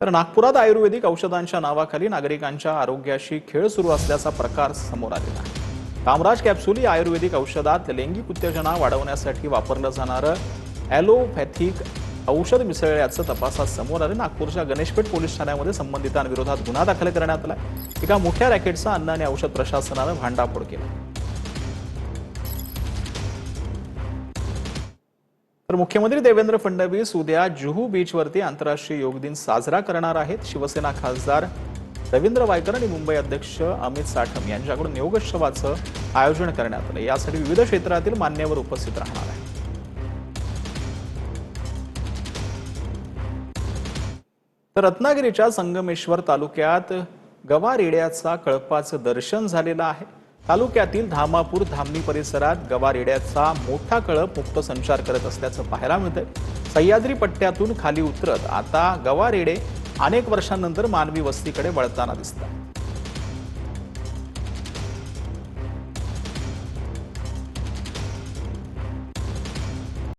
तर नागपुरात आयुर्वेदिक औषधांच्या नावाखाली नागरिकांच्या आरोग्याशी खेळ सुरू असल्याचा प्रकार समोर आलेला आहे। कामराज कॅप्सूल ही आयुर्वेदिक औषधात लैंगिक उत्तेजना वाढवण्यासाठी वापरलं जाणारं ॲलोपॅथिक औषध मिसळल्याचं तपासात समोर आलं। नागपूरच्या गणेशपेठ पोलीस ठाण्यामध्ये संबंधितांविरोधात गुन्हा दाखल करण्यात आला। एका मोठ्या रॅकेटचा अन्न आणि औषध प्रशासनानं भांडाफोड केला। तर मुख्यमंत्री देवेंद्र फडणवीस उद्या जुहू बीचवरती आंतरराष्ट्रीय योग दिन साजरा करणार आहेत। शिवसेना खासदार रवींद्र वायकर आणि मुंबई अध्यक्ष अमित साठम यांच्याकडून योगोत्सवाचं आयोजन करण्यात आलं। यासाठी विविध क्षेत्रातील मान्यवर उपस्थित राहणार आहेत। तर रत्नागिरीच्या संगमेश्वर तालुक्यात गवारेड्याचा कळपाचं दर्शन झालेलं आहे। तालुक्यातील धामापूर धामणी परिसरात गवारेड्याचा मोठा कळप मुक्त संचार करत असल्याचं पाहायला मिळतंय। सह्याद्री पट्ट्यातून खाली उतरत आता गवारेडे अनेक वर्षांनंतर मानवी वस्तीकडे वळताना दिसतात।